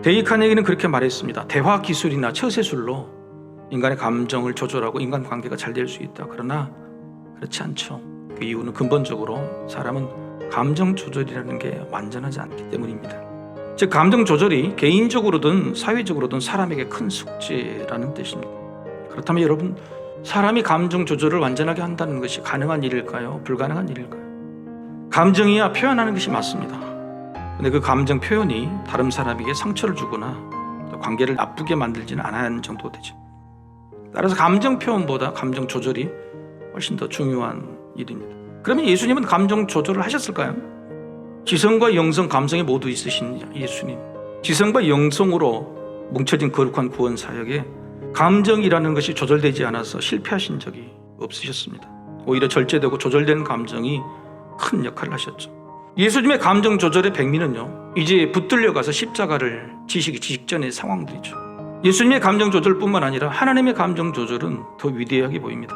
데일 카네기는 그렇게 말했습니다. 대화 기술이나 처세술로 인간의 감정을 조절하고 인간관계가 잘 될 수 있다. 그러나 그렇지 않죠. 그 이유는 근본적으로 사람은 감정 조절이라는 게 완전하지 않기 때문입니다. 즉 감정 조절이 개인적으로든 사회적으로든 사람에게 큰 숙제라는 뜻입니다. 그렇다면 여러분, 사람이 감정 조절을 완전하게 한다는 것이 가능한 일일까요? 불가능한 일일까요? 감정이야 표현하는 것이 맞습니다. 근데 그 감정 표현이 다른 사람에게 상처를 주거나 또 관계를 나쁘게 만들지는 않아야 하는 정도 되죠. 따라서 감정 표현보다 감정 조절이 훨씬 더 중요한 일입니다. 그러면 예수님은 감정 조절을 하셨을까요? 지성과 영성, 감성이 모두 있으신 예수님, 지성과 영성으로 뭉쳐진 거룩한 구원 사역에 감정이라는 것이 조절되지 않아서 실패하신 적이 없으셨습니다. 오히려 절제되고 조절되는 감정이 큰 역할을 하셨죠. 예수님의 감정 조절의 백미는요, 이제 붙들려 가서 십자가를 지시기 직전의 상황들이죠. 예수님의 감정 조절뿐만 아니라 하나님의 감정 조절은 더 위대하게 보입니다.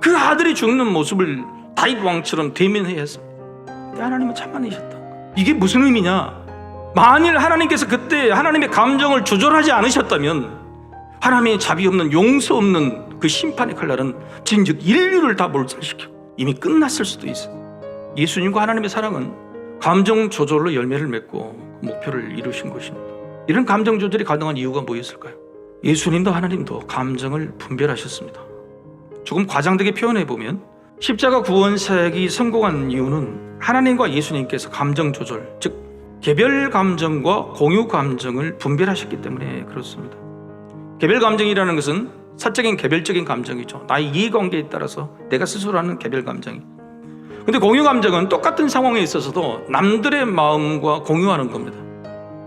그 아들이 죽는 모습을 다윗 왕처럼 대면해야 했습니다. 근데 하나님은 참아내셨다. 이게 무슨 의미냐? 만일 하나님께서 그때 하나님의 감정을 조절하지 않으셨다면 하나님의 자비 없는 용서 없는 그 심판의 칼날은 진즉 인류를 다 몰살시켜 이미 끝났을 수도 있어요. 예수님과 하나님의 사랑은 감정 조절로 열매를 맺고 목표를 이루신 것입니다. 이런 감정 조절이 가능한 이유가 뭐였을까요? 예수님도 하나님도 감정을 분별하셨습니다. 조금 과장되게 표현해보면 십자가 구원 사역이 성공한 이유는 하나님과 예수님께서 감정 조절, 즉 개별 감정과 공유 감정을 분별하셨기 때문에 그렇습니다. 개별 감정이라는 것은 사적인 개별적인 감정이죠. 나의 이해관계에 따라서 내가 스스로 하는 개별 감정이. 근데 공유 감정은 똑같은 상황에 있어서도 남들의 마음과 공유하는 겁니다.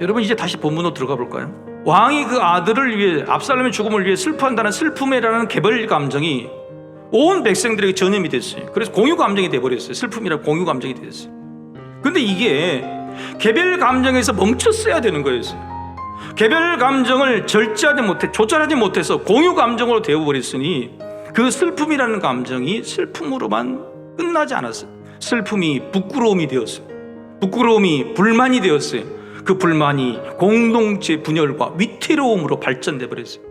여러분, 이제 다시 본문으로 들어가 볼까요? 왕이 그 아들을 위해, 압살롬의 죽음을 위해 슬퍼한다는 슬픔이라는 개별 감정이 온 백성들에게 전염이 됐어요. 그래서 공유 감정이 돼버렸어요. 슬픔이라 공유 감정이 됐어요. 근데 이게 개별 감정에서 멈췄어야 되는 거였어요. 개별 감정을 절제하지 못해, 조절하지 못해서 공유 감정으로 되어버렸으니 그 슬픔이라는 감정이 슬픔으로만 끝나지 않았어요. 슬픔이 부끄러움이 되었어요. 부끄러움이 불만이 되었어요. 그 불만이 공동체 분열과 위태로움으로 발전돼 버렸어요.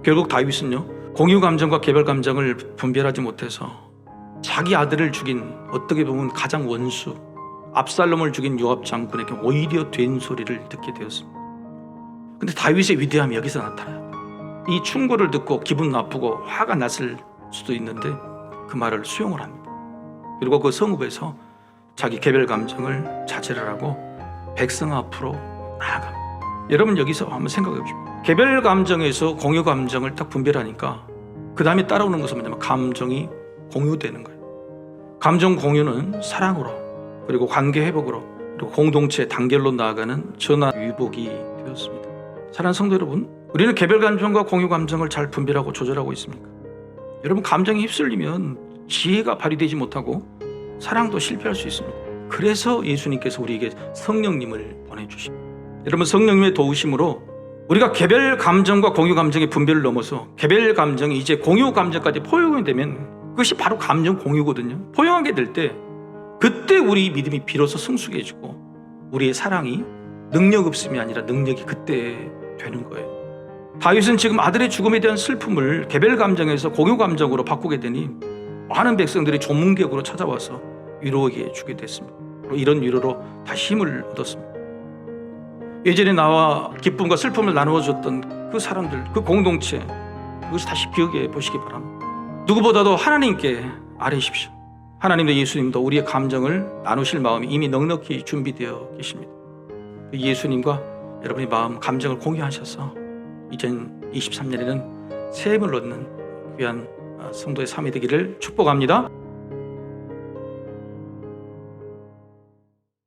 결국 다윗은요, 공유 감정과 개별 감정을 분별하지 못해서 자기 아들을 죽인, 어떻게 보면 가장 원수 압살롬을 죽인 요압 장군에게 오히려 된 소리를 듣게 되었습니다. 근데 다윗의 위대함이 여기서 나타나요. 이 충고를 듣고 기분 나쁘고 화가 났을 수도 있는데 그 말을 수용을 합니다. 그리고 그 성읍에서 자기 개별 감정을 자제를 하고 백성 앞으로 나아갑니다. 여러분, 여기서 한번 생각해 보십시오. 개별 감정에서 공유 감정을 딱 분별하니까 그 다음에 따라오는 것은 뭐냐면 감정이 공유되는 거예요. 감정 공유는 사랑으로, 그리고 관계 회복으로, 그리고 공동체 단결로 나아가는 전화위복이 되었습니다. 사랑하는 성도 여러분, 우리는 개별 감정과 공유 감정을 잘 분별하고 조절하고 있습니까? 여러분, 감정에 휩쓸리면 지혜가 발휘되지 못하고 사랑도 실패할 수 있습니다. 그래서 예수님께서 우리에게 성령님을 보내주십니다. 여러분, 성령님의 도우심으로 우리가 개별 감정과 공유 감정의 분별을 넘어서 개별 감정이 이제 공유 감정까지 포용이 되면 그것이 바로 감정 공유거든요. 포용하게 될 때 그때 우리 믿음이 비로소 성숙해지고 우리의 사랑이 능력 없음이 아니라 능력이 그때 되는 거예요. 다윗은 지금 아들의 죽음에 대한 슬픔을 개별 감정에서 공유 감정으로 바꾸게 되니 많은 백성들이 조문객으로 찾아와서 위로하게 주게 됐습니다. 이런 위로로 다시 힘을 얻었습니다. 예전에 나와 기쁨과 슬픔을 나누어 줬던 그 사람들, 그 공동체, 그것을 다시 기억해 보시기 바랍니다. 누구보다도 하나님께 아뢰십시오. 하나님도 예수님도 우리의 감정을 나누실 마음이 이미 넉넉히 준비되어 계십니다. 예수님과 여러분의 마음, 감정을 공유하셔서 2023년에는 새 힘을 얻는 귀한 성도의 삶이 되기를 축복합니다.